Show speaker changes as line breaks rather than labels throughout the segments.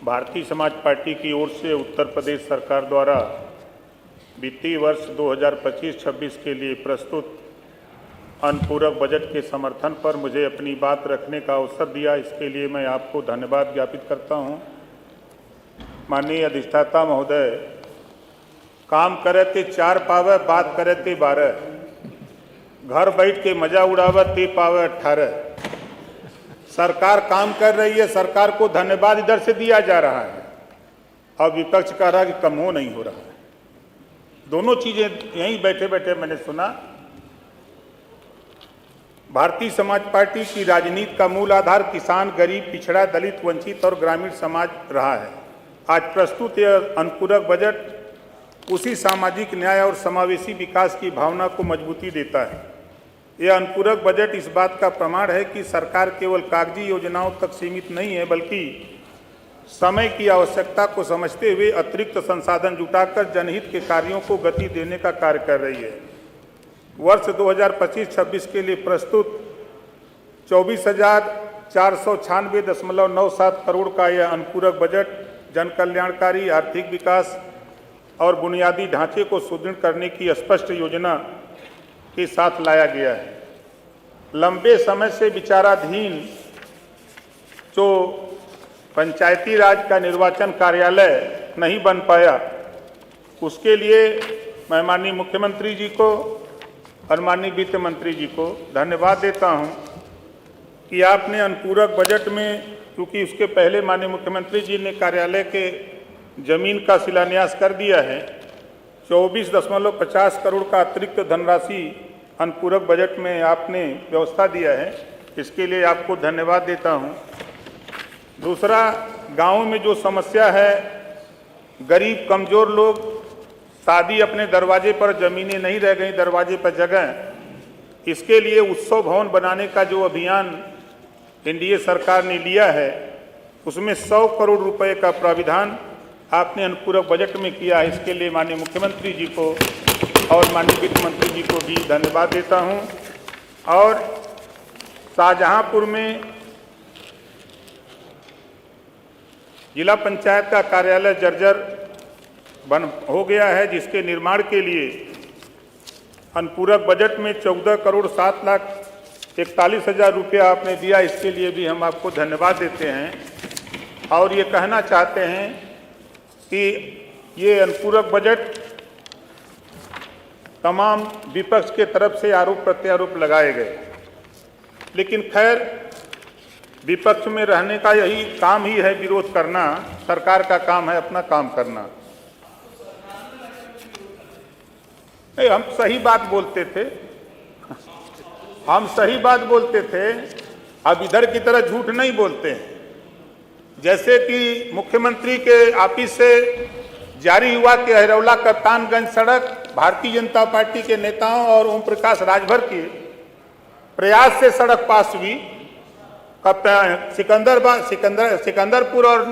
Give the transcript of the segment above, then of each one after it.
Bharatiya Samaj party की ओर से उत्तर प्रदेश सरकार द्वारा वित्तीय वर्ष 2025-26 के लिए प्रस्तुत अनुपूरक बजट के समर्थन पर मुझे अपनी बात रखने का अवसर दिया, इसके लिए मैं आपको धन्यवाद ज्ञापित करता हूं। माननीय अधिष्ठाता महोदय, काम करे ते 4 पावे, बात करे ते 12, घर बैठ के मजा उड़ावे ते पावे 18। सरकार काम कर रही है, सरकार को धन्यवाद इधर से दिया जा रहा है और विपक्ष कह रहा है कि कम हो नहीं हो रहा है। दोनों चीजें यहीं बैठे बैठे मैंने सुना। भारतीय समाज पार्टी की राजनीति का मूल आधार किसान, गरीब, पिछड़ा, दलित, वंचित और ग्रामीण समाज रहा है। आज प्रस्तुत यह अनुपूरक बजट उसी सामाजिक न्याय और समावेशी विकास की भावना को मजबूती देता है। यह अनुपूरक बजट इस बात का प्रमाण है कि सरकार केवल कागजी योजनाओं तक सीमित नहीं है, बल्कि समय की आवश्यकता को समझते हुए अतिरिक्त संसाधन जुटाकर जनहित के कार्यों को गति देने का कार्य कर रही है। वर्ष 2025-26 के लिए प्रस्तुत 24,496.97 करोड़ का यह अनुपूरक बजट जन कल्याणकारी, आर्थिक विकास और बुनियादी ढांचे को सुदृढ़ करने की स्पष्ट योजना के साथ लाया गया है। लंबे समय से विचाराधीन जो पंचायती राज का निर्वाचन कार्यालय नहीं बन पाया, उसके लिए मैं माननीय मुख्यमंत्री जी को और माननीय वित्त मंत्री जी को धन्यवाद देता हूं कि आपने अनुपूरक बजट में, क्योंकि उसके पहले माननीय मुख्यमंत्री जी ने कार्यालय के जमीन का शिलान्यास कर दिया है, 24.50 करोड़ का अतिरिक्त धनराशि अनुपूरक बजट में आपने व्यवस्था दिया है, इसके लिए आपको धन्यवाद देता हूं। दूसरा, गांव में जो समस्या है, गरीब कमजोर लोग, शादी अपने दरवाजे पर, जमीनें नहीं रह गई दरवाजे पर जगह, इसके लिए उत्सव भवन बनाने का जो अभियान एनडीए सरकार ने लिया है, उसमें 100 करोड़ रुपए का प्राविधान आपने अनुपूरक बजट में किया है। इसके लिए माननीय मुख्यमंत्री जी को और माननीय वित्त मंत्री जी को भी धन्यवाद देता हूं। और शाहजहांपुर में जिला पंचायत का कार्यालय जर्जर बन हो गया है, जिसके निर्माण के लिए अनुपूरक बजट में 14,07,41,000 रुपया आपने दिया, इसके लिए भी हम आपको धन्यवाद देते हैं। और ये कहना चाहते हैं कि ये अनुपूरक बजट तमाम विपक्ष के तरफ से आरोप प्रत्यारोप लगाए गए, लेकिन खैर विपक्ष में रहने का यही काम ही है, विरोध करना। सरकार का काम है अपना काम करना। नहीं, हम सही बात बोलते थे, हम सही बात बोलते थे, अब इधर की तरह झूठ नहीं बोलते हैं। जैसे कि मुख्यमंत्री के ऑफिस से जारी हुआ कि अहिरौला कप्तानगंज सड़क भारतीय जनता पार्टी के नेताओं और ओम प्रकाश राजभर के प्रयास से सड़क पास हुई। सिकंदरपुर और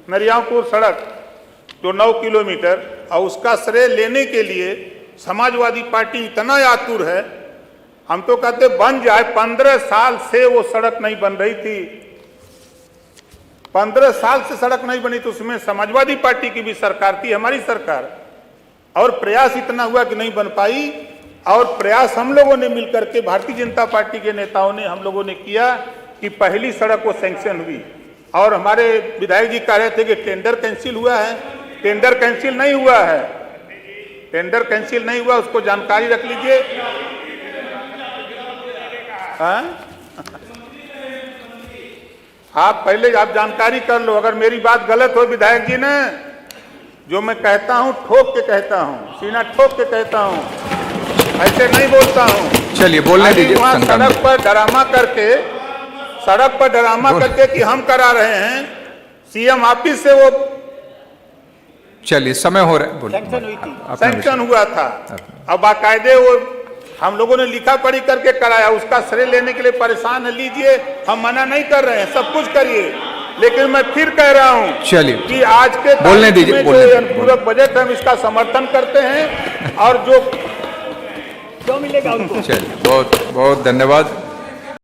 नरियावपुर सड़क जो 9 किलोमीटर, और उसका श्रेय लेने के लिए समाजवादी पार्टी इतना आतुर है। हम तो कहते बन जाए, 15 साल से वो सड़क नहीं बन रही थी, 15 साल से सड़क नहीं बनी, तो उसमें समाजवादी पार्टी की भी सरकार थी, हमारी सरकार, और प्रयास इतना हुआ कि नहीं बन पाई। और प्रयास हम लोगों ने मिलकर के, भारतीय जनता पार्टी के नेताओं ने, हम लोगों ने किया कि पहली सड़क वो सैंक्शन हुई। और हमारे विधायक जी कह रहे थे कि टेंडर कैंसिल हुआ है, टेंडर कैंसिल नहीं हुआ है, टेंडर कैंसिल नहीं हुआ, उसको जानकारी रख लीजिए। आप पहले आप जानकारी कर लो। अगर मेरी बात गलत हो विधायक जी ने, जो मैं कहता हूं ठोक के कहता हूं, सीना ठोक के कहता हूं, ऐसे नहीं बोलता हूं।
चलिए बोलने दीजिए।
सड़क पर ड्रामा करके कि हम करा रहे हैं, सीएम ऑफिस से वो,
चलिए समय हो रहा है,
सैंक्शन हुआ था। अब बाकायदे वो हम लोगों ने लिखा पढ़ी करके कराया, उसका श्रेय लेने के लिए परेशान है, लीजिए, हम मना नहीं कर रहे हैं, सब कुछ करिए, लेकिन मैं फिर कह रहा हूं
चलिए
कि आज के
बोलने दीजिए,
जो अनुपूरक बजट हम इसका समर्थन करते हैं, और जो मिलेगा उनको।
चलिए बहुत बहुत धन्यवाद।